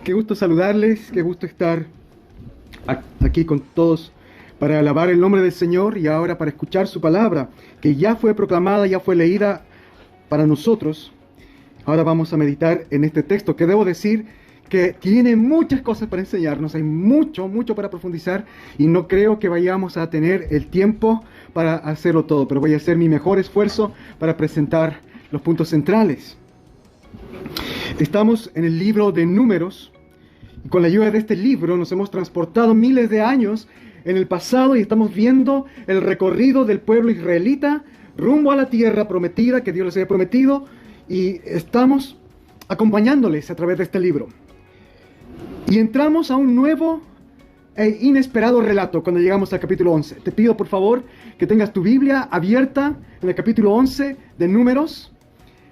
Qué gusto saludarles, qué gusto estar aquí con todos para alabar el nombre del Señor y ahora para escuchar su palabra, que ya fue proclamada, ya fue leída para nosotros. Ahora vamos a meditar en este texto, que debo decir que tiene muchas cosas para enseñarnos, hay mucho para profundizar y no creo que vayamos a tener el tiempo para hacerlo todo, pero voy a hacer mi mejor esfuerzo para presentar los puntos centrales. Estamos en el libro de Números y con la ayuda de este libro nos hemos transportado miles de años en el pasado y estamos viendo el recorrido del pueblo israelita rumbo a la tierra prometida que Dios les había prometido y estamos acompañándoles a través de este libro. Y entramos a un nuevo e inesperado relato cuando llegamos al capítulo 11. Te pido por favor que tengas tu Biblia abierta en el capítulo 11 de Números.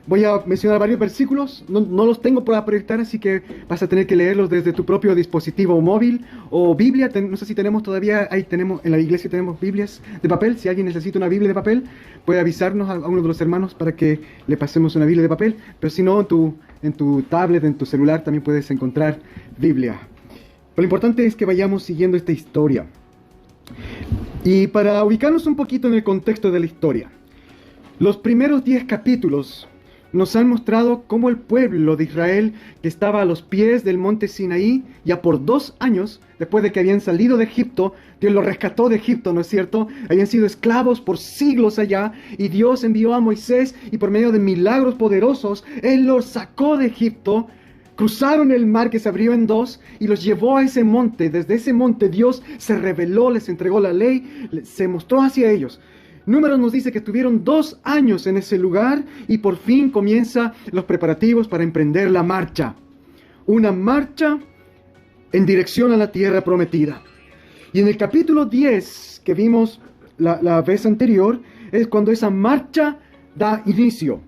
Voy a mencionar varios versículos, no los tengo para proyectar, así que vas a tener que leerlos desde tu propio dispositivo móvil o Biblia. No sé si tenemos todavía, en la iglesia tenemos Biblias de papel. Si alguien necesita una Biblia de papel, puede avisarnos a uno de los hermanos para que le pasemos una Biblia de papel. Pero si no, en tu tablet, en tu celular también puedes encontrar Biblia. Pero lo importante es que vayamos siguiendo esta historia. Y para ubicarnos un poquito en el contexto de la historia, los primeros 10 capítulos nos han mostrado cómo el pueblo de Israel, que estaba a los pies del monte Sinaí, ya por 2 años, después de que habían salido de Egipto, Dios los rescató de Egipto, ¿no es cierto? Habían sido esclavos por siglos allá, y Dios envió a Moisés, y por medio de milagros poderosos, Él los sacó de Egipto, cruzaron el mar que se abrió en 2, y los llevó a ese monte. Desde ese monte Dios se reveló, les entregó la ley, se mostró hacia ellos. Números nos dice que estuvieron 2 años en ese lugar y por fin comienza los preparativos para emprender la marcha. Una marcha en dirección a la tierra prometida. Y en el capítulo 10 que vimos la vez anterior es cuando esa marcha da inicio.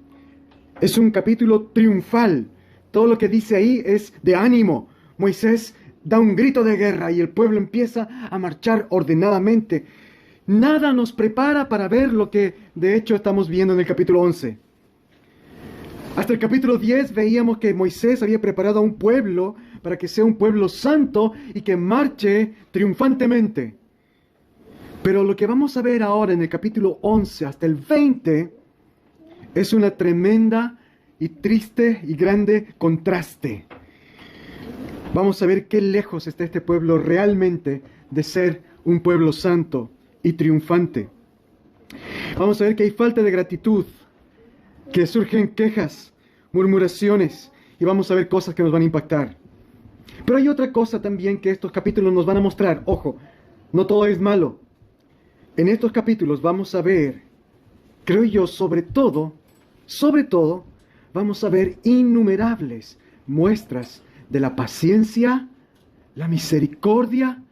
Es un capítulo triunfal. Todo lo que dice ahí es de ánimo. Moisés da un grito de guerra y el pueblo empieza a marchar ordenadamente. Nada nos prepara para ver lo que de hecho estamos viendo en el capítulo 11. Hasta el capítulo 10 veíamos que Moisés había preparado a un pueblo para que sea un pueblo santo y que marche triunfantemente. Pero lo que vamos a ver ahora en el capítulo 11 hasta el 20 es una tremenda y triste y grande contraste. Vamos a ver qué lejos está este pueblo realmente de ser un pueblo santo y triunfante. Vamos a ver que hay falta de gratitud, que surgen quejas, murmuraciones, y vamos a ver cosas que nos van a impactar. Pero hay otra cosa también que estos capítulos nos van a mostrar. Ojo, no todo es malo. En estos capítulos vamos a ver, creo yo, sobre todo, vamos a ver innumerables muestras de la paciencia, la misericordia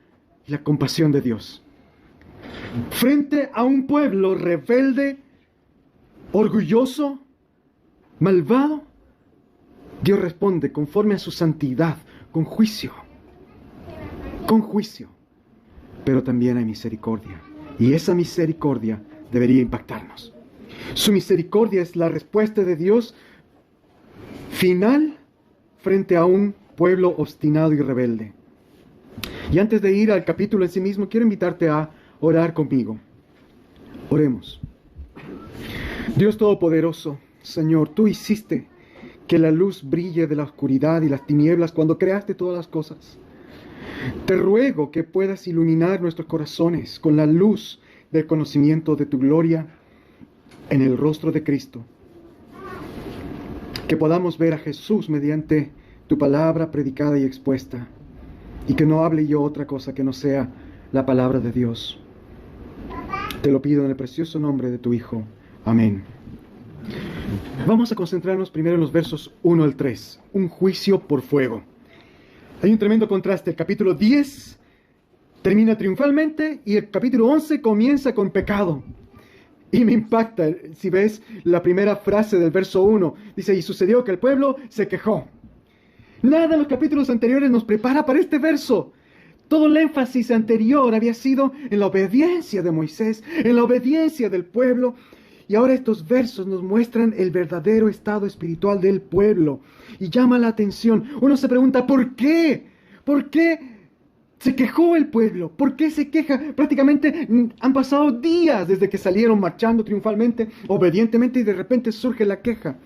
y la compasión de Dios. Frente a un pueblo rebelde, orgulloso, malvado, Dios responde conforme a su santidad, con juicio, pero también hay misericordia, y esa misericordia debería impactarnos. Su misericordia es la respuesta de Dios final frente a un pueblo obstinado y rebelde. Y antes de ir al capítulo en sí mismo, quiero invitarte a orar conmigo. Oremos. Dios Todopoderoso, Señor, tú hiciste que la luz brille de la oscuridad y las tinieblas cuando creaste todas las cosas. Te ruego que puedas iluminar nuestros corazones con la luz del conocimiento de tu gloria en el rostro de Cristo. Que podamos ver a Jesús mediante tu palabra predicada y expuesta, y que no hable yo otra cosa que no sea la palabra de Dios. Te lo pido en el precioso nombre de tu Hijo. Amén. Vamos a concentrarnos primero en los versos 1 al 3. Un juicio por fuego. Hay un tremendo contraste. El capítulo 10 termina triunfalmente y el capítulo 11 comienza con pecado. Y me impacta, si ves la primera frase del verso 1. Dice, y sucedió que el pueblo se quejó. Nada en los capítulos anteriores nos prepara para este verso. Todo el énfasis anterior había sido en la obediencia de Moisés, en la obediencia del pueblo. Y ahora estos versos nos muestran el verdadero estado espiritual del pueblo. Y llama la atención. Uno se pregunta, ¿por qué? ¿Por qué se quejó el pueblo? ¿Por qué se queja? Prácticamente han pasado días desde que salieron marchando triunfalmente, obedientemente, y de repente surge la queja.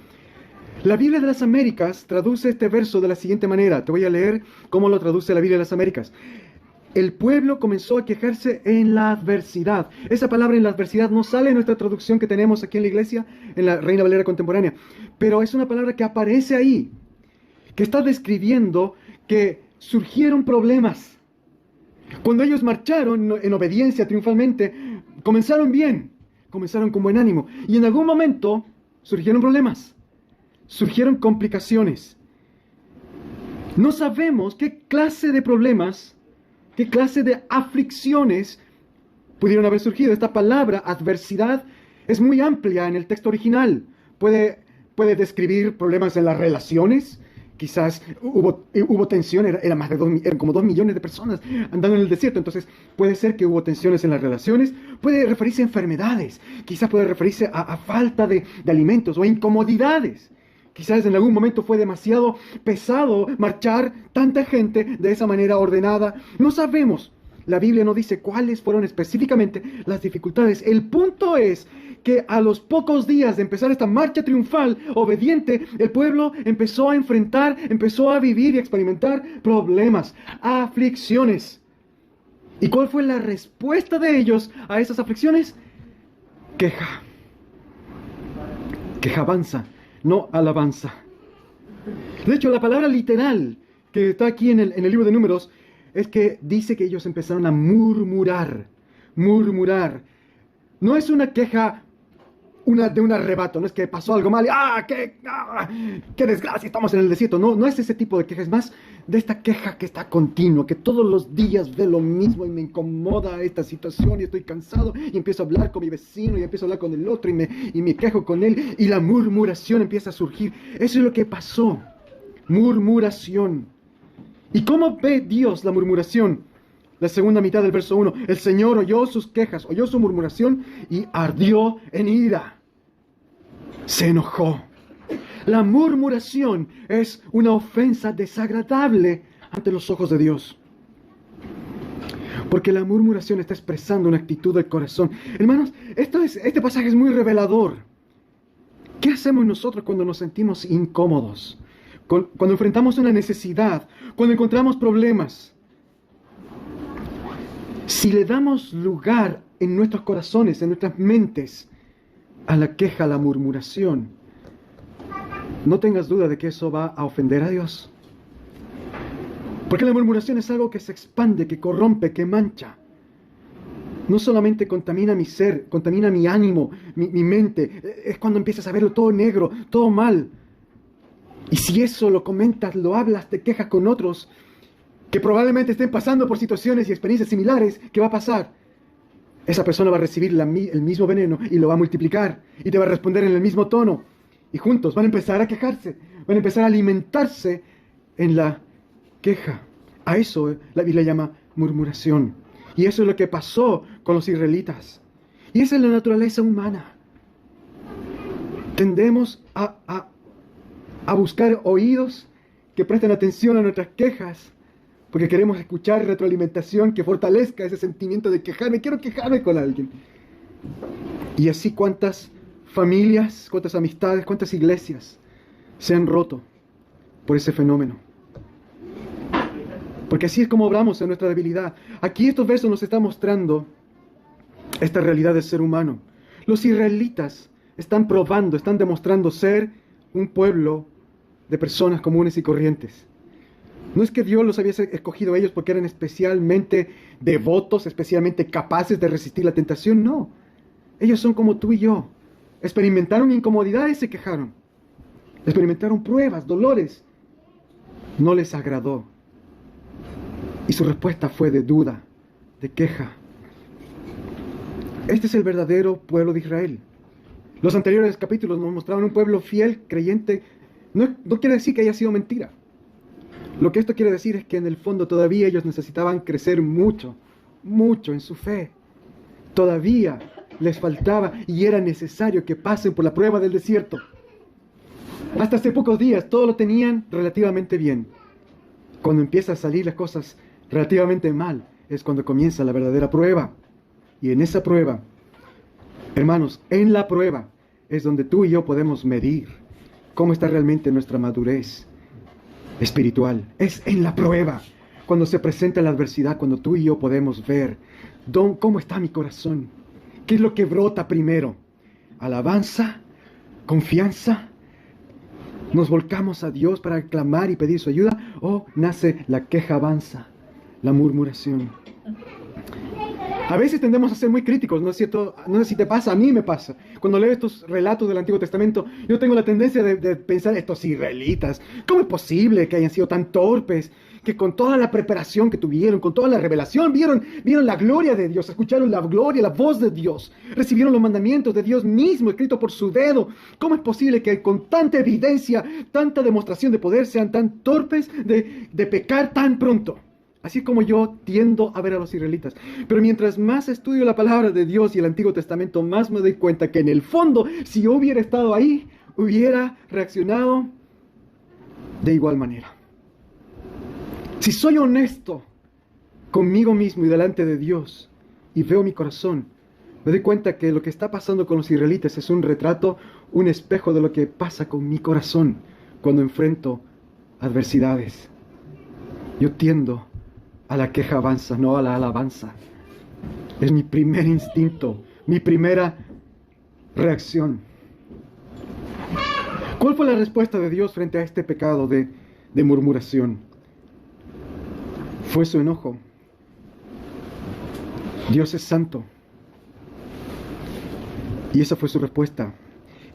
La Biblia de las Américas traduce este verso de la siguiente manera. Te voy a leer cómo lo traduce la Biblia de las Américas. El pueblo comenzó a quejarse en la adversidad. Esa palabra en la adversidad no sale en nuestra traducción que tenemos aquí en la iglesia, en la Reina Valera contemporánea, pero es una palabra que aparece ahí, que está describiendo que surgieron problemas. Cuando ellos marcharon en obediencia triunfalmente, comenzaron bien, comenzaron con buen ánimo, y en algún momento surgieron problemas. Surgieron complicaciones. No sabemos qué clase de problemas, qué clase de aflicciones pudieron haber surgido. Esta palabra, adversidad, es muy amplia en el texto original. Puede describir problemas en las relaciones. Quizás hubo tensión, eran como 2 millones de personas andando en el desierto. Entonces puede ser que hubo tensiones en las relaciones. Puede referirse a enfermedades. Quizás puede referirse a falta de alimentos o a incomodidades. Quizás en algún momento fue demasiado pesado marchar tanta gente de esa manera ordenada. No sabemos. La Biblia no dice cuáles fueron específicamente las dificultades. El punto es que a los pocos días de empezar esta marcha triunfal, obediente, el pueblo empezó a enfrentar, empezó a vivir y a experimentar problemas, aflicciones. ¿Y cuál fue la respuesta de ellos a esas aflicciones? Queja. Quejabanza. No alabanza. De hecho, la palabra literal que está aquí en el libro de Números es que dice que ellos empezaron a murmurar. Murmurar. No es una queja de un arrebato, no es que pasó algo mal y ¡qué desgracia! Estamos en el desierto. No, no es ese tipo de queja, es más de esta queja que está continua, que todos los días ve lo mismo y me incomoda esta situación y estoy cansado y empiezo a hablar con mi vecino y empiezo a hablar con el otro y me quejo con él y la murmuración empieza a surgir. Eso es lo que pasó. Murmuración. ¿Y cómo ve Dios la murmuración? La segunda mitad del verso 1. El Señor oyó sus quejas, oyó su murmuración y ardió en ira. Se enojó. La murmuración es una ofensa desagradable ante los ojos de Dios. Porque la murmuración está expresando una actitud del corazón. Hermanos, este pasaje es muy revelador. ¿Qué hacemos nosotros cuando nos sentimos incómodos? Cuando enfrentamos una necesidad, cuando encontramos problemas. Si le damos lugar en nuestros corazones, en nuestras mentes, a la queja, a la murmuración, no tengas duda de que eso va a ofender a Dios. Porque la murmuración es algo que se expande, que corrompe, que mancha. No solamente contamina mi ser, contamina mi ánimo, mi mente. Es cuando empiezas a verlo todo negro, todo mal. Y si eso lo comentas, lo hablas, te quejas con otros que probablemente estén pasando por situaciones y experiencias similares, ¿qué va a pasar? Esa persona va a recibir el mismo veneno y lo va a multiplicar y te va a responder en el mismo tono. Y juntos van a empezar a quejarse, van a empezar a alimentarse en la queja. A eso la Biblia llama murmuración. Y eso es lo que pasó con los israelitas. Y esa es la naturaleza humana. Tendemos a buscar oídos que presten atención a nuestras quejas, porque queremos escuchar retroalimentación que fortalezca ese sentimiento de quejarme. Quiero quejarme con alguien. Y así cuántas familias, cuántas amistades, cuántas iglesias se han roto por ese fenómeno. Porque así es como obramos en nuestra debilidad. Aquí estos versos nos están mostrando esta realidad del ser humano. Los israelitas están probando, están demostrando ser un pueblo de personas comunes y corrientes. No es que Dios los había escogido a ellos porque eran especialmente devotos, especialmente capaces de resistir la tentación. No. Ellos son como tú y yo. Experimentaron incomodidades y se quejaron. Experimentaron pruebas, dolores. No les agradó. Y su respuesta fue de duda, de queja. Este es el verdadero pueblo de Israel. Los anteriores capítulos nos mostraban un pueblo fiel, creyente. No quiere decir que haya sido mentira. Lo que esto quiere decir es que en el fondo todavía ellos necesitaban crecer mucho, mucho en su fe. Todavía les faltaba y era necesario que pasen por la prueba del desierto. Hasta hace pocos días todo lo tenían relativamente bien. Cuando empiezan a salir las cosas relativamente mal, es cuando comienza la verdadera prueba. Y en esa prueba, hermanos, en la prueba es donde tú y yo podemos medir cómo está realmente nuestra madurez espiritual. Es en la prueba, cuando se presenta la adversidad, cuando tú y yo podemos ver cómo está mi corazón. ¿Qué es lo que brota primero? ¿Alabanza? ¿Confianza? ¿Nos volcamos a Dios para clamar y pedir su ayuda? ¿O nace la quejanza, la murmuración? A veces tendemos a ser muy críticos, ¿no es cierto? No sé si te pasa, a mí me pasa. Cuando leo estos relatos del Antiguo Testamento, yo tengo la tendencia de pensar, estos israelitas, ¿cómo es posible que hayan sido tan torpes? Que con toda la preparación que tuvieron, con toda la revelación, vieron la gloria de Dios, escucharon la gloria, la voz de Dios, recibieron los mandamientos de Dios mismo, escritos por su dedo. ¿Cómo es posible que con tanta evidencia, tanta demostración de poder, sean tan torpes de pecar tan pronto? Así como yo tiendo a ver a los israelitas. Pero mientras más estudio la palabra de Dios y el Antiguo Testamento, más me doy cuenta que en el fondo, si yo hubiera estado ahí, hubiera reaccionado de igual manera. Si soy honesto conmigo mismo y delante de Dios y veo mi corazón, me doy cuenta que lo que está pasando con los israelitas es un retrato, un espejo de lo que pasa con mi corazón cuando enfrento adversidades. Yo tiendo a la queja avanza, no a la alabanza. Es mi primer instinto, mi primera reacción. ¿Cuál fue la respuesta de Dios frente a este pecado de murmuración? Fue su enojo. Dios es santo. Y esa fue su respuesta.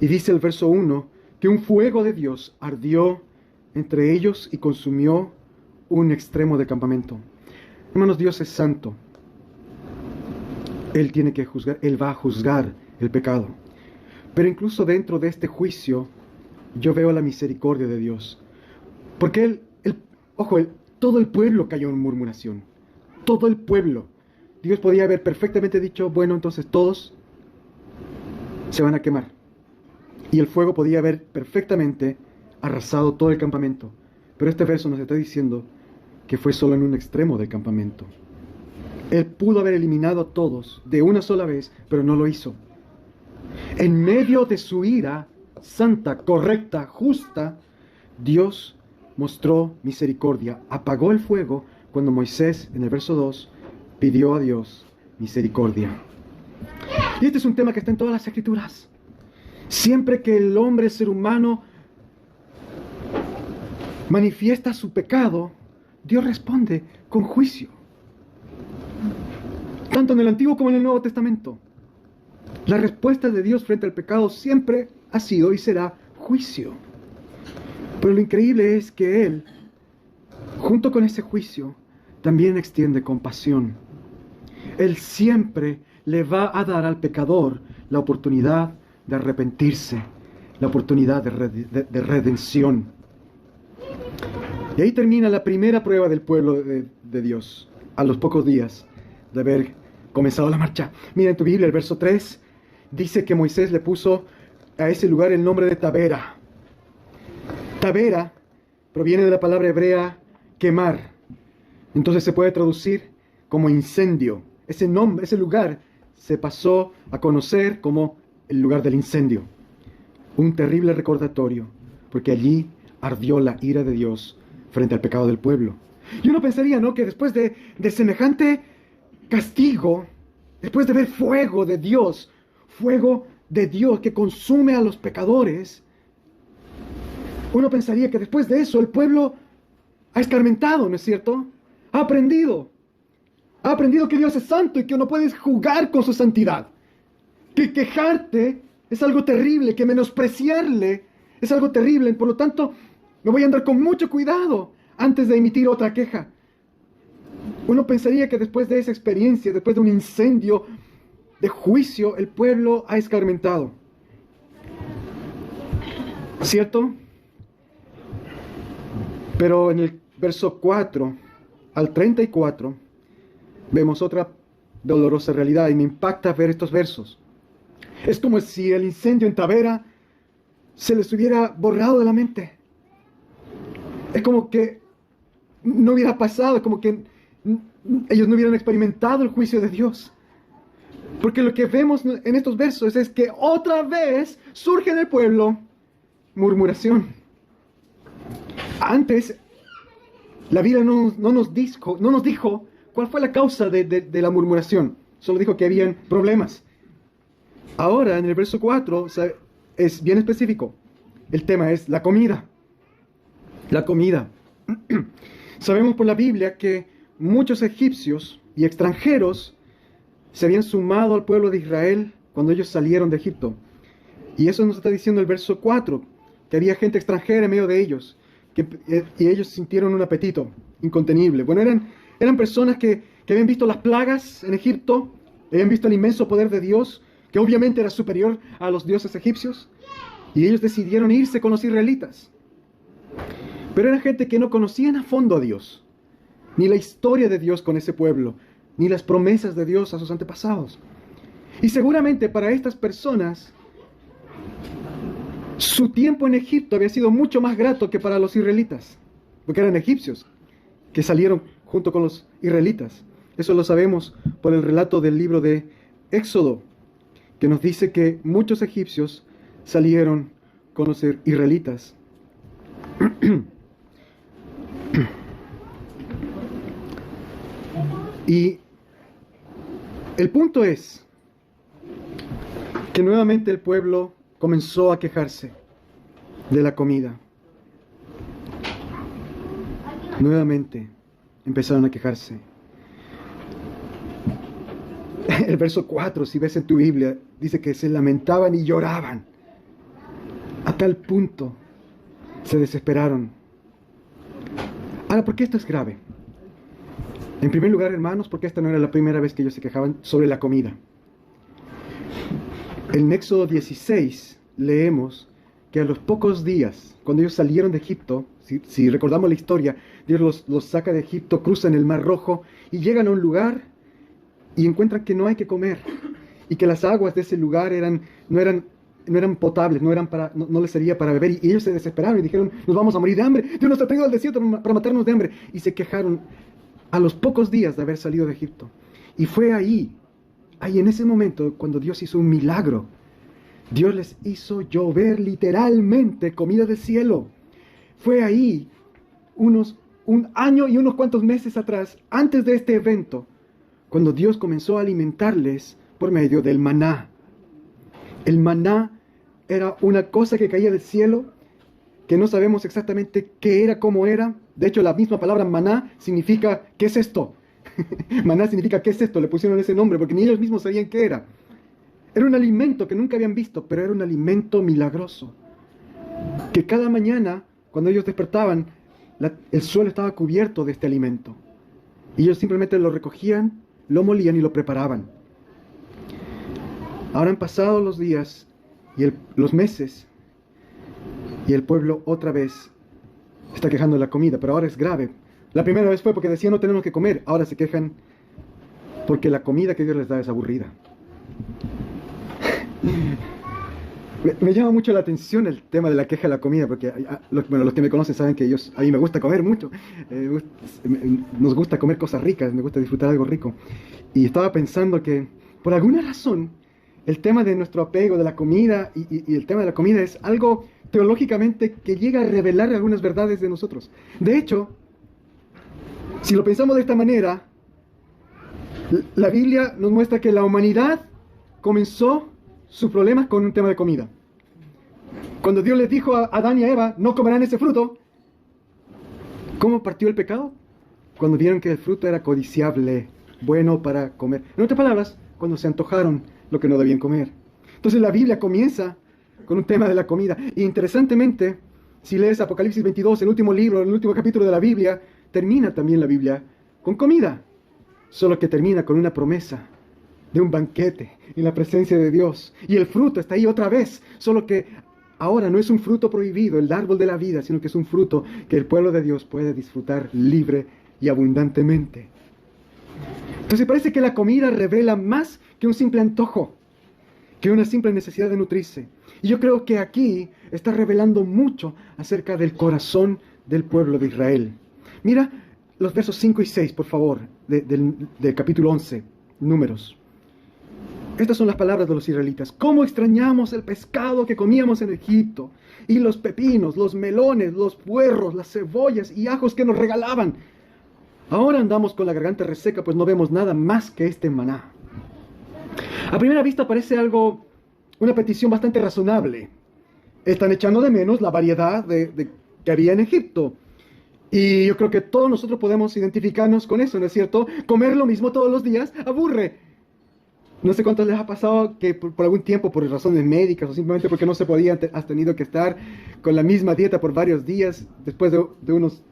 Y dice el verso 1 que un fuego de Dios ardió entre ellos y consumió un extremo del campamento. Hermanos, Dios es santo. Él tiene que juzgar, Él va a juzgar el pecado. Pero incluso dentro de este juicio, yo veo la misericordia de Dios. Porque todo el pueblo cayó en murmuración. Todo el pueblo. Dios podía haber perfectamente dicho, bueno, entonces todos se van a quemar. Y el fuego podía haber perfectamente arrasado todo el campamento. Pero este verso nos está diciendo que fue solo en un extremo del campamento. Él pudo haber eliminado a todos de una sola vez, pero no lo hizo. En medio de su ira santa, correcta, justa, Dios mostró misericordia. Apagó el fuego cuando Moisés, en el verso 2, pidió a Dios misericordia. Y este es un tema que está en todas las Escrituras. Siempre que el hombre, el ser humano, manifiesta su pecado, Dios responde con juicio. Tanto en el Antiguo como en el Nuevo Testamento. La respuesta de Dios frente al pecado siempre ha sido y será juicio. Pero lo increíble es que Él, junto con ese juicio, también extiende compasión. Él siempre le va a dar al pecador la oportunidad de arrepentirse, la oportunidad de redención. Y ahí termina la primera prueba del pueblo de Dios, a los pocos días de haber comenzado la marcha. Mira en tu Biblia el verso 3, dice que Moisés le puso a ese lugar el nombre de Tabera. Tabera proviene de la palabra hebrea quemar. Entonces se puede traducir como incendio. Ese nombre, ese lugar se pasó a conocer como el lugar del incendio. Un terrible recordatorio, porque allí ardió la ira de Dios frente al pecado del pueblo. Y uno pensaría, ¿no?, que después de semejante castigo, después de ver fuego de Dios que consume a los pecadores, uno pensaría que después de eso el pueblo ha escarmentado, ¿no es cierto? Ha aprendido que Dios es santo y que no puedes jugar con su santidad. Que quejarte es algo terrible, que menospreciarle es algo terrible. Por lo tanto, me voy a andar con mucho cuidado antes de emitir otra queja. Uno pensaría que después de esa experiencia, después de un incendio de juicio, el pueblo ha escarmentado. ¿Cierto? Pero en el verso 4 al 34 vemos otra dolorosa realidad y me impacta ver estos versos. Es como si el incendio en Tavera se les hubiera borrado de la mente. Es como que no hubiera pasado, es como que ellos no hubieran experimentado el juicio de Dios. Porque lo que vemos en estos versos es que otra vez surge en el pueblo murmuración. Antes, la Biblia no nos dijo cuál fue la causa de la murmuración. Solo dijo que habían problemas. Ahora, en el verso 4, es bien específico. El tema es la comida. La comida. Sabemos por la Biblia que muchos egipcios y extranjeros se habían sumado al pueblo de Israel cuando ellos salieron de Egipto. Y eso nos está diciendo el verso 4, que había gente extranjera en medio de ellos, y ellos sintieron un apetito incontenible. Bueno, eran personas que habían visto las plagas en Egipto, habían visto el inmenso poder de Dios, que obviamente era superior a los dioses egipcios, y ellos decidieron irse con los israelitas. Pero eran gente que no conocían a fondo a Dios, ni la historia de Dios con ese pueblo, ni las promesas de Dios a sus antepasados. Y seguramente para estas personas, su tiempo en Egipto había sido mucho más grato que para los israelitas, porque eran egipcios que salieron junto con los israelitas. Eso lo sabemos por el relato del libro de Éxodo, que nos dice que muchos egipcios salieron con los israelitas. Y el punto es que nuevamente el pueblo comenzó a quejarse de la comida. Nuevamente empezaron a quejarse. El verso 4, si ves en tu Biblia, dice que se lamentaban y lloraban. A tal punto se desesperaron. Ahora, ¿por qué esto es grave? En primer lugar, hermanos, porque esta no era la primera vez que ellos se quejaban sobre la comida. En Éxodo 16 leemos que a los pocos días, cuando ellos salieron de Egipto, si recordamos la historia, Dios los saca de Egipto, cruzan el Mar Rojo y llegan a un lugar y encuentran que no hay que comer y que las aguas de ese lugar no eran potables, no les servía para beber, y ellos se desesperaron y dijeron: nos vamos a morir de hambre, Dios nos ha traído al desierto para matarnos de hambre, y se quejaron a los pocos días de haber salido de Egipto. Y fue ahí en ese momento, cuando Dios hizo un milagro. Dios les hizo llover literalmente comida del cielo. Fue ahí, un año y unos cuantos meses atrás, antes de este evento, cuando Dios comenzó a alimentarles por medio del maná. El maná era una cosa que caía del cielo, que no sabemos exactamente qué era, cómo era. De hecho, la misma palabra maná significa ¿qué es esto? Maná significa ¿qué es esto? Le pusieron ese nombre porque ni ellos mismos sabían qué era. Era un alimento que nunca habían visto, pero era un alimento milagroso. Que cada mañana, cuando ellos despertaban, el suelo estaba cubierto de este alimento. Y ellos simplemente lo recogían, lo molían y lo preparaban. Ahora han pasado los días y los meses, y el pueblo otra vez está quejando de la comida, pero ahora es grave. La primera vez fue porque decían no tenemos que comer, ahora se quejan porque la comida que Dios les da es aburrida. Me llama mucho la atención el tema de la queja de la comida, porque los que me conocen saben que a mí me gusta comer mucho, nos gusta comer cosas ricas, me gusta disfrutar algo rico. Y estaba pensando que por alguna razón el tema de nuestro apego de la comida y el tema de la comida es algo teológicamente que llega a revelar algunas verdades de nosotros. De hecho, si lo pensamos de esta manera, la Biblia nos muestra que la humanidad comenzó sus problemas con un tema de comida. Cuando Dios les dijo a Adán y a Eva, no comerán ese fruto, ¿cómo partió el pecado? Cuando vieron que el fruto era codiciable, bueno para comer. En otras palabras, cuando se antojaron lo que no debían comer. Entonces la Biblia comienza con un tema de la comida. Y interesantemente, si lees Apocalipsis 22, el último libro, el último capítulo de la Biblia, termina también la Biblia con comida. Solo que termina con una promesa de un banquete en la presencia de Dios. Y el fruto está ahí otra vez, solo que ahora no es un fruto prohibido, el árbol de la vida, sino que es un fruto que el pueblo de Dios puede disfrutar libre y abundantemente. Entonces parece que la comida revela más que un simple antojo. que una simple necesidad de nutrirse. Y yo creo que aquí está revelando mucho acerca del corazón del pueblo de Israel. Mira los versos 5 y 6, por favor, del capítulo 11, Números. Estas son las palabras de los israelitas. ¿Cómo extrañamos el pescado que comíamos en Egipto? Y los pepinos, los melones, los puerros, las cebollas y ajos que nos regalaban. Ahora andamos con la garganta reseca, pues no vemos nada más que este maná. A primera vista parece una petición bastante razonable. Están echando de menos la variedad que había en Egipto. Y yo creo que todos nosotros podemos identificarnos con eso, ¿no es cierto? Comer lo mismo todos los días aburre. No sé cuántos les ha pasado que por algún tiempo, por razones médicas o simplemente porque no se podía, has tenido que estar con la misma dieta por varios días. Después de unos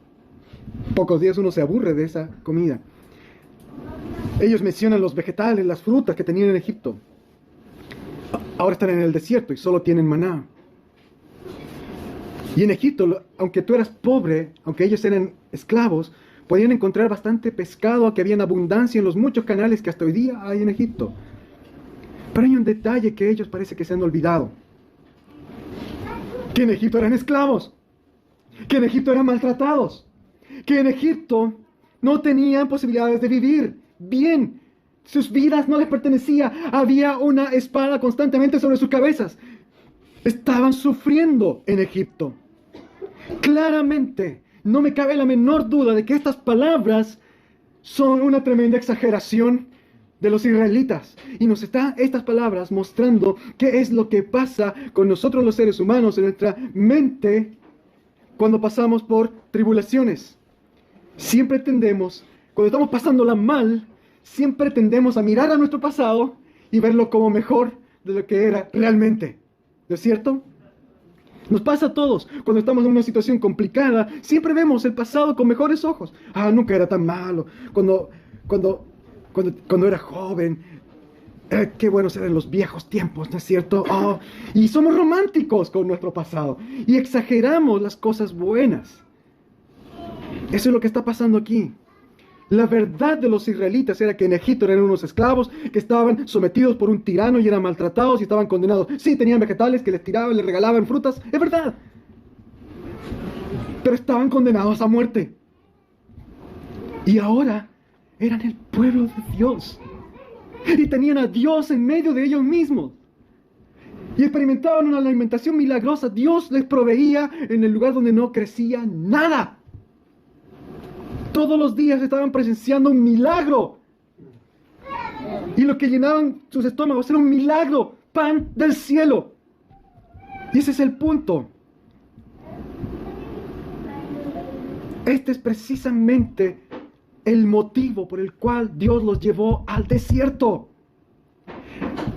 pocos días uno se aburre de esa comida. Ellos mencionan los vegetales, las frutas que tenían en Egipto. Ahora están en el desierto y solo tienen maná. Y en Egipto, aunque tú eras pobre, aunque ellos eran esclavos, podían encontrar bastante pescado, que había en abundancia en los muchos canales que hasta hoy día hay en Egipto. Pero hay un detalle que ellos parece que se han olvidado. Que en Egipto eran esclavos. Que en Egipto eran maltratados. Que en Egipto no tenían posibilidades de vivir bien. Sus vidas no les pertenecía. Había una espada constantemente sobre sus cabezas. Estaban sufriendo en Egipto. Claramente, no me cabe la menor duda de que estas palabras son una tremenda exageración de los israelitas. Y nos está estas palabras mostrando qué es lo que pasa con nosotros los seres humanos en nuestra mente cuando pasamos por tribulaciones. Siempre tendemos, cuando estamos pasándola mal, siempre tendemos a mirar a nuestro pasado y verlo como mejor de lo que era realmente. ¿No es cierto? Nos pasa a todos. Cuando estamos en una situación complicada, siempre vemos el pasado con mejores ojos. Nunca era tan malo. Cuando era joven, qué buenos eran los viejos tiempos, ¿no es cierto? Y somos románticos con nuestro pasado. Y exageramos las cosas buenas. Eso es lo que está pasando aquí. La verdad de los israelitas era que en Egipto eran unos esclavos que estaban sometidos por un tirano y eran maltratados y estaban condenados. Sí, tenían vegetales que les tiraban, les regalaban frutas, es verdad. Pero estaban condenados a muerte. Y ahora eran el pueblo de Dios. Y tenían a Dios en medio de ellos mismos. Y experimentaban una alimentación milagrosa. Dios les proveía en el lugar donde no crecía nada. Todos los días estaban presenciando un milagro. Y lo que llenaban sus estómagos era un milagro, pan del cielo. Y ese es el punto. Este es precisamente el motivo por el cual Dios los llevó al desierto.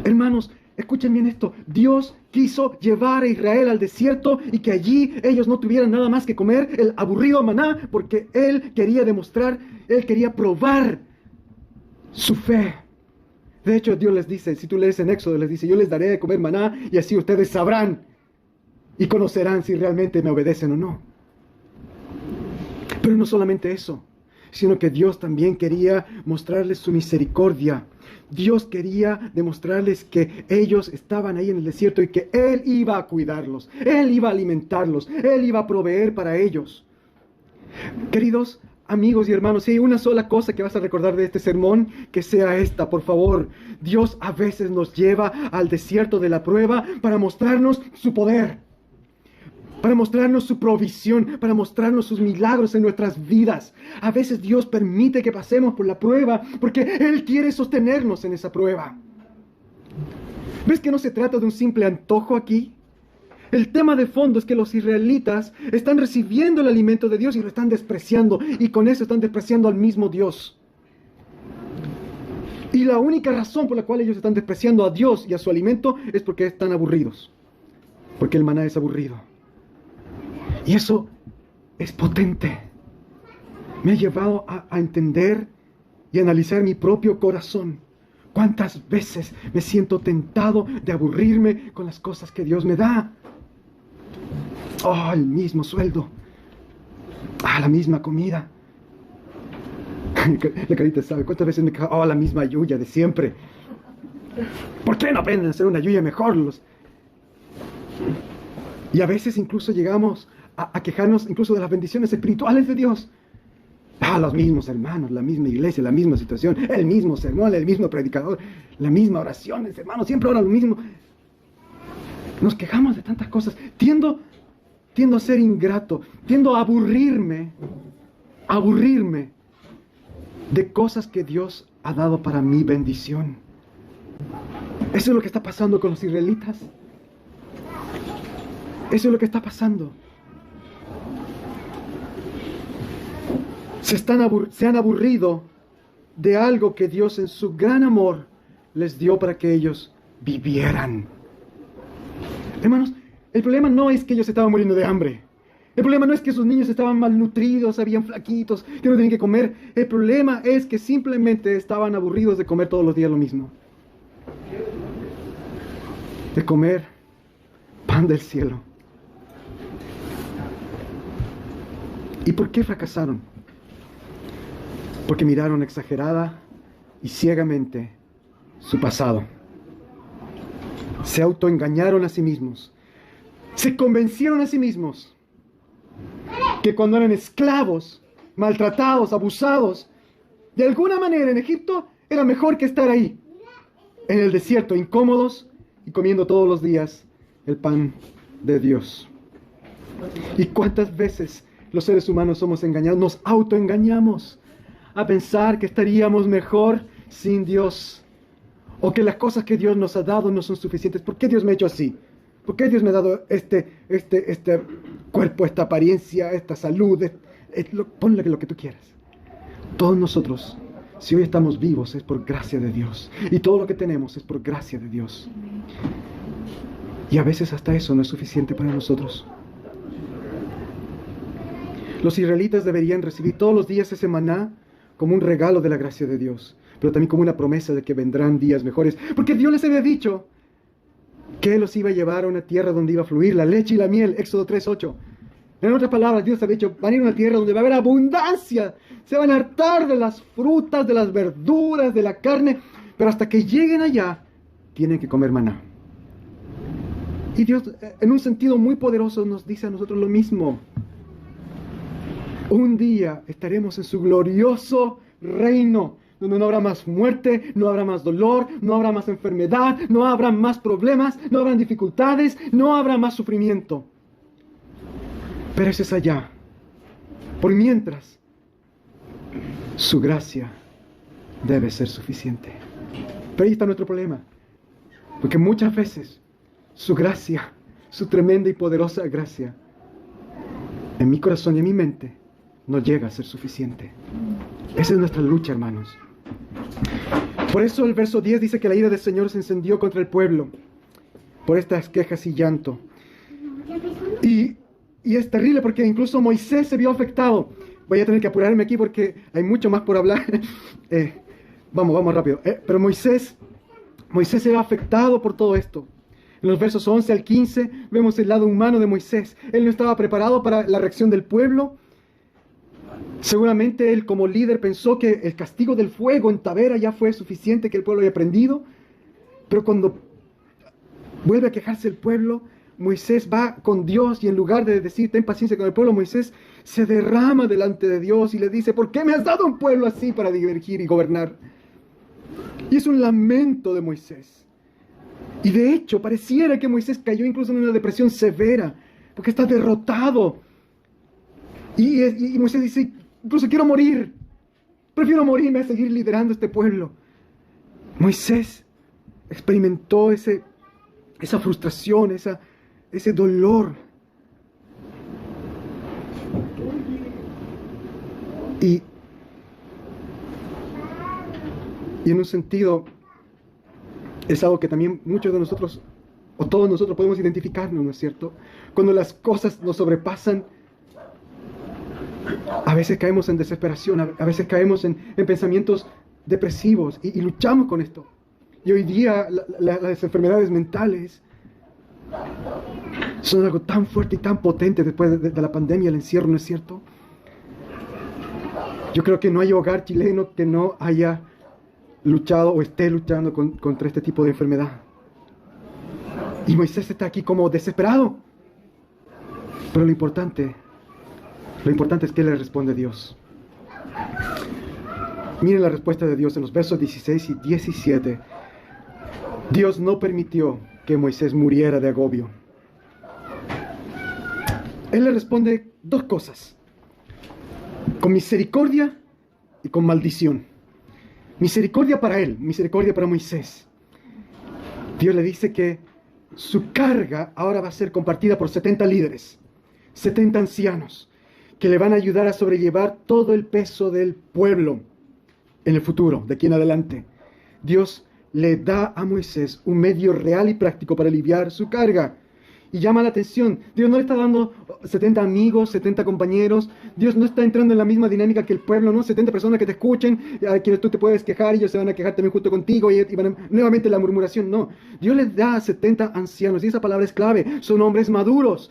Hermanos, escuchen bien esto. Dios quiso llevar a Israel al desierto y que allí ellos no tuvieran nada más que comer el aburrido maná, porque Él quería demostrar, Él quería probar su fe. De hecho, Dios les dice, si tú lees en Éxodo, les dice, yo les daré de comer maná y así ustedes sabrán y conocerán si realmente me obedecen o no. Pero no solamente eso, sino que Dios también quería mostrarles su misericordia. Dios quería demostrarles que ellos estaban ahí en el desierto y que Él iba a cuidarlos, Él iba a alimentarlos, Él iba a proveer para ellos. Queridos amigos y hermanos, si hay una sola cosa que vas a recordar de este sermón, que sea esta, por favor. Dios a veces nos lleva al desierto de la prueba para mostrarnos su poder, para mostrarnos su provisión, para mostrarnos sus milagros en nuestras vidas. A veces Dios permite que pasemos por la prueba porque Él quiere sostenernos en esa prueba. ¿Ves que no se trata de un simple antojo aquí? El tema de fondo es que los israelitas están recibiendo el alimento de Dios y lo están despreciando, y con eso están despreciando al mismo Dios. Y la única razón por la cual ellos están despreciando a Dios y a su alimento es porque están aburridos, porque el maná es aburrido. Y eso es potente. Me ha llevado a entender y analizar mi propio corazón. ¿Cuántas veces me siento tentado de aburrirme con las cosas que Dios me da? El mismo sueldo. La misma comida. La carita sabe. ¿Cuántas veces me cago? La misma yuya de siempre. ¿Por qué no aprenden a hacer una lluvia mejor? Y a veces incluso llegamos a quejarnos incluso de las bendiciones espirituales de Dios. Los mismos hermanos, la misma iglesia, la misma situación, el mismo sermón, el mismo predicador, la misma oración, hermanos, siempre oran lo mismo. Nos quejamos de tantas cosas. Tiendo a ser ingrato, tiendo a aburrirme de cosas que Dios ha dado para mi bendición. Eso es lo que está pasando con los israelitas. Eso es lo que está pasando. Se han aburrido de algo que Dios en su gran amor les dio para que ellos vivieran. Hermanos, el problema no es que ellos estaban muriendo de hambre. El problema no es que sus niños estaban malnutridos, habían flaquitos, que no tenían que comer. El problema es que simplemente estaban aburridos de comer todos los días lo mismo. De comer pan del cielo. ¿Y por qué fracasaron? Porque miraron exagerada y ciegamente su pasado. Se autoengañaron a sí mismos. Se convencieron a sí mismos que cuando eran esclavos, maltratados, abusados, de alguna manera en Egipto era mejor que estar ahí, en el desierto, incómodos y comiendo todos los días el pan de Dios. ¿Y cuántas veces los seres humanos somos engañados? Nos autoengañamos a pensar que estaríamos mejor sin Dios, o que las cosas que Dios nos ha dado no son suficientes. ¿Por qué Dios me ha hecho así? ¿Por qué Dios me ha dado este cuerpo, esta apariencia, esta salud? Ponle lo que tú quieras. Todos nosotros, si hoy estamos vivos, es por gracia de Dios. Y todo lo que tenemos es por gracia de Dios. Y a veces hasta eso no es suficiente para nosotros. Los israelitas deberían recibir todos los días ese maná como un regalo de la gracia de Dios, pero también como una promesa de que vendrán días mejores, porque Dios les había dicho que Él los iba a llevar a una tierra donde iba a fluir la leche y la miel, Éxodo 3:8. En otras palabras, Dios había dicho, van a ir a una tierra donde va a haber abundancia, se van a hartar de las frutas, de las verduras, de la carne, pero hasta que lleguen allá, tienen que comer maná. Y Dios, en un sentido muy poderoso, nos dice a nosotros lo mismo. Un día estaremos en su glorioso reino, donde no habrá más muerte, no habrá más dolor, no habrá más enfermedad, no habrá más problemas, no habrán dificultades, no habrá más sufrimiento. Pero eso es allá. Por mientras, su gracia debe ser suficiente. Pero ahí está nuestro problema. Porque muchas veces su gracia, su tremenda y poderosa gracia, en mi corazón y en mi mente, no llega a ser suficiente. Esa es nuestra lucha, hermanos. Por eso el verso 10 dice que la ira del Señor se encendió contra el pueblo por estas quejas y llanto. Y es terrible porque incluso Moisés se vio afectado. Voy a tener que apurarme aquí porque hay mucho más por hablar. Vamos rápido. Pero Moisés se vio afectado por todo esto. En los versos 11 al 15 vemos el lado humano de Moisés. Él no estaba preparado para la reacción del pueblo. Seguramente él como líder pensó que el castigo del fuego en Tabera ya fue suficiente, que el pueblo había aprendido. Pero cuando vuelve a quejarse el pueblo, Moisés va con Dios y en lugar de decir ten paciencia con el pueblo, Moisés se derrama delante de Dios y le dice, ¿por qué me has dado un pueblo así para dirigir y gobernar? Y es un lamento de Moisés. Y de hecho pareciera que Moisés cayó incluso en una depresión severa, porque está derrotado. Y Moisés dice, incluso quiero morir, prefiero morirme a seguir liderando este pueblo. Moisés experimentó esa frustración, ese dolor. Y en un sentido, es algo que también muchos de nosotros, o todos nosotros podemos identificarnos, ¿no es cierto? Cuando las cosas nos sobrepasan, a veces caemos en desesperación, a veces caemos en pensamientos depresivos y luchamos con esto. Y hoy día las enfermedades mentales son algo tan fuerte y tan potente después de la pandemia, el encierro, ¿no es cierto? Yo creo que no hay hogar chileno que no haya luchado o esté luchando contra este tipo de enfermedad. Y Moisés está aquí como desesperado. Pero lo importante es que le responde Dios. Miren la respuesta de Dios en los versos 16 y 17. Dios no permitió que Moisés muriera de agobio. Él le responde dos cosas: con misericordia y con maldición. Misericordia para él, misericordia para Moisés. Dios le dice que su carga ahora va a ser compartida por 70 líderes, 70 ancianos, que le van a ayudar a sobrellevar todo el peso del pueblo en el futuro, de aquí en adelante. Dios le da a Moisés un medio real y práctico para aliviar su carga. Y llama la atención, Dios no le está dando 70 amigos, 70 compañeros. Dios no está entrando en la misma dinámica que el pueblo, ¿no? 70 personas que te escuchen, a quienes tú te puedes quejar, y ellos se van a quejar también junto contigo, y van a, nuevamente la murmuración. No, Dios les da a 70 ancianos, y esa palabra es clave. Son hombres maduros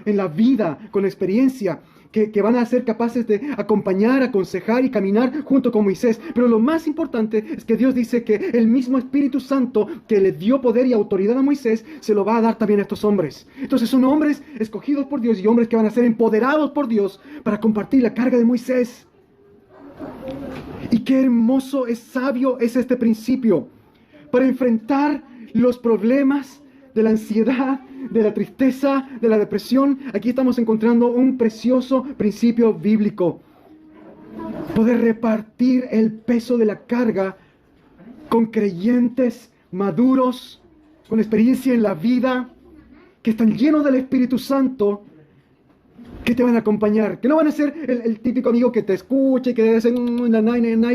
en la vida, con experiencia, que van a ser capaces de acompañar, aconsejar y caminar junto con Moisés. Pero lo más importante es que Dios dice que el mismo Espíritu Santo que le dio poder y autoridad a Moisés, se lo va a dar también a estos hombres. Entonces son hombres escogidos por Dios y hombres que van a ser empoderados por Dios para compartir la carga de Moisés. Y qué hermoso, es sabio es este principio para enfrentar los problemas de la ansiedad, de la tristeza, de la depresión. Aquí estamos encontrando un precioso principio bíblico. Poder repartir el peso de la carga con creyentes maduros, con experiencia en la vida, que están llenos del Espíritu Santo, que te van a acompañar, que no van a ser el típico amigo que te escuche, que debe ser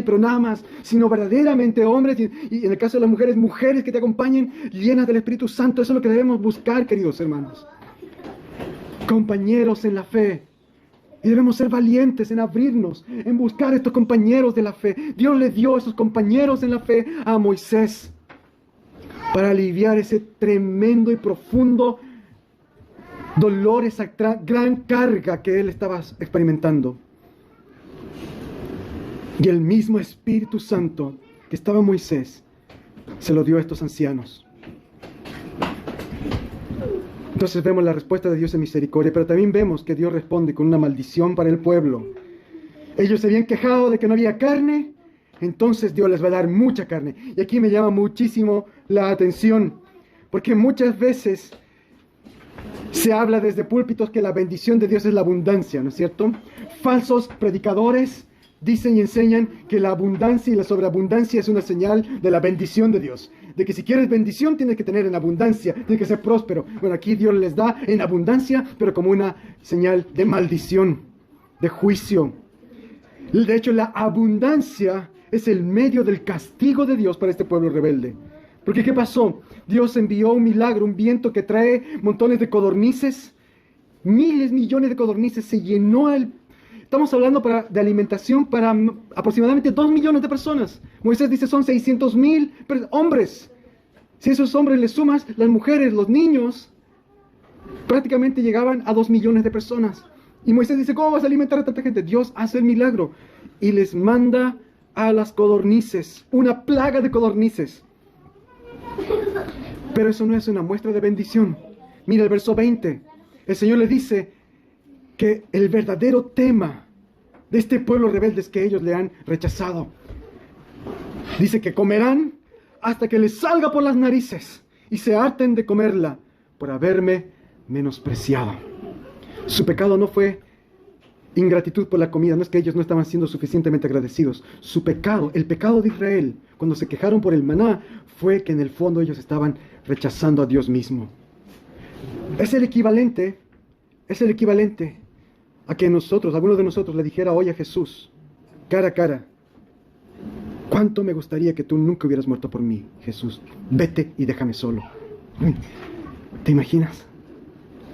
pero nada más, sino verdaderamente hombres, y en el caso de las mujeres, mujeres que te acompañen llenas del Espíritu Santo. Eso es lo que debemos buscar, queridos hermanos. Compañeros en la fe. Y debemos ser valientes en abrirnos, en buscar estos compañeros de la fe. Dios le dio esos compañeros en la fe a Moisés para aliviar ese tremendo y profundo dolor, esa gran carga que él estaba experimentando. Y el mismo Espíritu Santo que estaba en Moisés se lo dio a estos ancianos. Entonces vemos la respuesta de Dios en misericordia, pero también vemos que Dios responde con una maldición para el pueblo. Ellos se habían quejado de que no había carne, entonces Dios les va a dar mucha carne. Y aquí me llama muchísimo la atención, porque muchas veces se habla desde púlpitos que la bendición de Dios es la abundancia, ¿no es cierto? Falsos predicadores dicen y enseñan que la abundancia y la sobreabundancia es una señal de la bendición de Dios. De que si quieres bendición tienes que tener en abundancia, tienes que ser próspero. Bueno, aquí Dios les da en abundancia, pero como una señal de maldición, de juicio. De hecho, la abundancia es el medio del castigo de Dios para este pueblo rebelde. Porque ¿qué pasó? Dios envió un milagro, un viento que trae montones de codornices, miles, millones de codornices, se llenó el... Estamos hablando de alimentación para aproximadamente 2 millones de personas. Moisés dice son 600,000 hombres. Si esos hombres les sumas, las mujeres, los niños, prácticamente llegaban a 2 millones de personas. Y Moisés dice, ¿cómo vas a alimentar a tanta gente? Dios hace el milagro y les manda a las codornices, una plaga de codornices. Pero eso no es una muestra de bendición. Mira el verso 20. El Señor les dice que el verdadero tema de este pueblo rebelde es que ellos le han rechazado. Dice que comerán hasta que les salga por las narices y se harten de comerla por haberme menospreciado. Su pecado no fue ingratitud por la comida, no es que ellos no estaban siendo suficientemente agradecidos. Su pecado, el pecado de Israel, cuando se quejaron por el maná, fue que en el fondo ellos estaban rechazando a Dios mismo. Es el equivalente a que alguno de nosotros le dijera hoy a Jesús, cara a cara, ¿cuánto me gustaría que tú nunca hubieras muerto por mí, Jesús? Vete y déjame solo. ¿Te imaginas?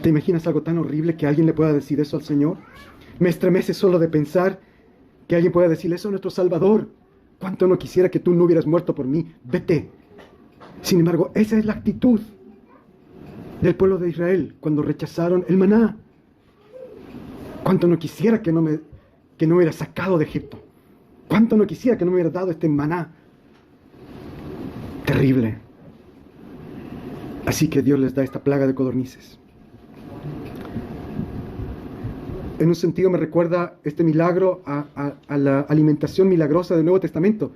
¿Te imaginas algo tan horrible que alguien le pueda decir eso al Señor? Me estremece solo de pensar que alguien pueda decirle eso a nuestro Salvador. ¿Cuánto no quisiera que tú no hubieras muerto por mí? Vete. Sin embargo, esa es la actitud del pueblo de Israel cuando rechazaron el maná. ¿Cuánto no quisiera que no me hubiera sacado de Egipto? ¿Cuánto no quisiera que no me hubiera dado este maná? terrible. Así que Dios les da esta plaga de codornices. En un sentido me recuerda este milagro a la alimentación milagrosa del Nuevo Testamento,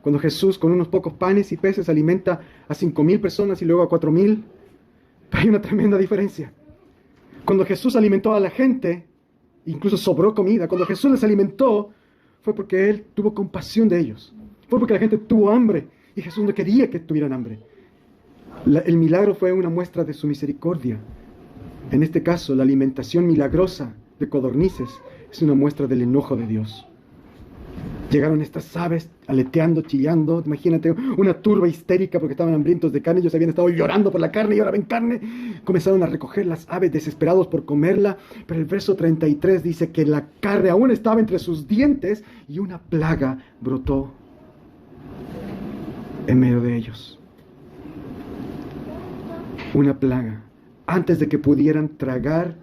cuando Jesús con unos pocos panes y peces alimenta a 5,000 personas y luego a 4,000. Pero hay una tremenda diferencia. Cuando Jesús alimentó a la gente, incluso sobró comida. Cuando Jesús les alimentó, fue porque Él tuvo compasión de ellos. Fue porque la gente tuvo hambre y Jesús no quería que tuvieran hambre. El milagro fue una muestra de su misericordia. En este caso, la alimentación milagrosa de codornices es una muestra del enojo de Dios. Llegaron estas aves aleteando, chillando. Imagínate una turba histérica porque estaban hambrientos de carne. Ellos habían estado llorando por la carne y ahora ven carne. Comenzaron a recoger las aves desesperados por comerla. Pero el verso 33 dice que la carne aún estaba entre sus dientes y una plaga brotó en medio de ellos. Una plaga. Antes de que pudieran tragar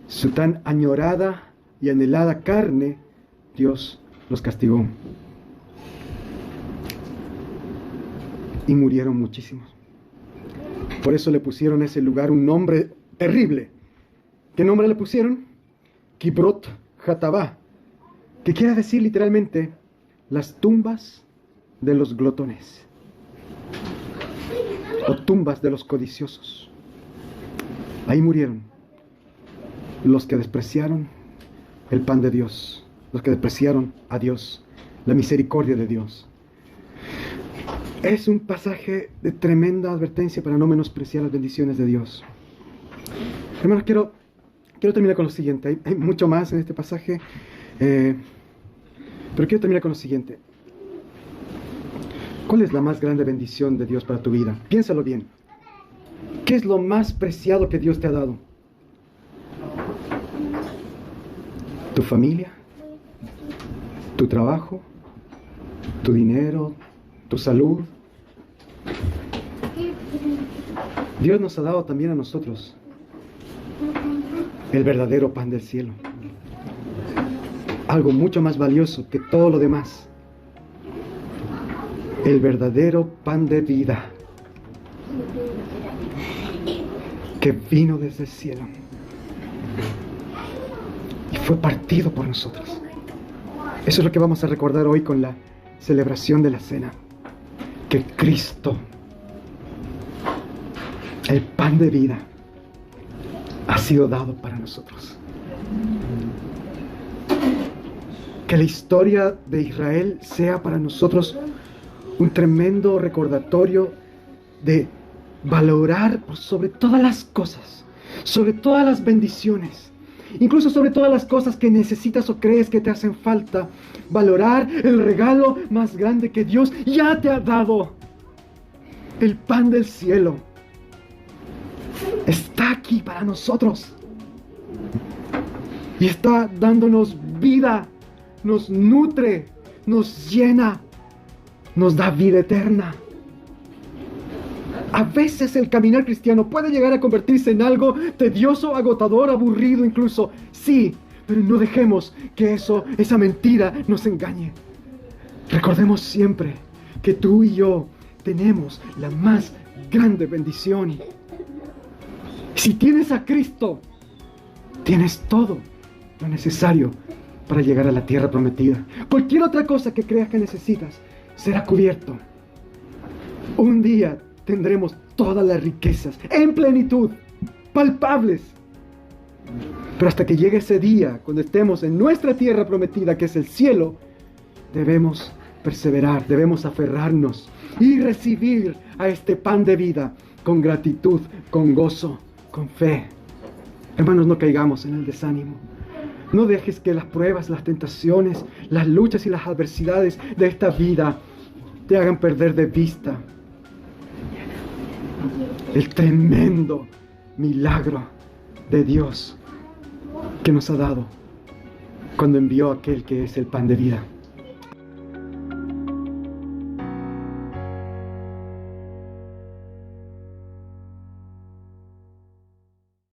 su tan añorada y anhelada carne, Dios los castigó. Y murieron muchísimos. Por eso le pusieron a ese lugar un nombre terrible. ¿Qué nombre le pusieron? Kibrot Hatabá, que quiere decir literalmente las tumbas de los glotones, o tumbas de los codiciosos. Ahí murieron los que despreciaron el pan de Dios, los que despreciaron a Dios, la misericordia de Dios. Es un pasaje de tremenda advertencia para no menospreciar las bendiciones de Dios. Hermanos, quiero terminar con lo siguiente. Hay mucho más en este pasaje, pero quiero terminar con lo siguiente. ¿Cuál es la más grande bendición de Dios para tu vida? Piénsalo bien. ¿Qué es lo más preciado que Dios te ha dado? ¿Tu familia? ¿Tu trabajo? ¿Tu dinero? ¿Tu salud? Dios nos ha dado también a nosotros el verdadero pan del cielo. Algo mucho más valioso que todo lo demás. El verdadero pan de vida que vino desde el cielo y fue partido por nosotros. Eso es lo que vamos a recordar hoy con la celebración de la cena. Que Cristo, el pan de vida, ha sido dado para nosotros. Que la historia de Israel sea para nosotros un tremendo recordatorio de valorar por sobre todas las cosas, sobre todas las bendiciones, incluso sobre todas las cosas que necesitas o crees que te hacen falta, valorar el regalo más grande que Dios ya te ha dado. El pan del cielo está aquí para nosotros y está dándonos vida, nos nutre, nos llena, nos da vida eterna. A veces el caminar cristiano puede llegar a convertirse en algo tedioso, agotador, aburrido incluso. Sí, pero no dejemos que esa mentira nos engañe. Recordemos siempre que tú y yo tenemos la más grande bendición. Si tienes a Cristo, tienes todo lo necesario para llegar a la tierra prometida. Cualquier otra cosa que creas que necesitas será cubierto. Un día tendremos todas las riquezas en plenitud, palpables. Pero hasta que llegue ese día, cuando estemos en nuestra tierra prometida, que es el cielo, debemos perseverar, debemos aferrarnos y recibir a este pan de vida con gratitud, con gozo, con fe. Hermanos, no caigamos en el desánimo. No dejes que las pruebas, las tentaciones, las luchas y las adversidades de esta vida te hagan perder de vista el tremendo milagro de Dios que nos ha dado cuando envió a aquel que es el pan de vida.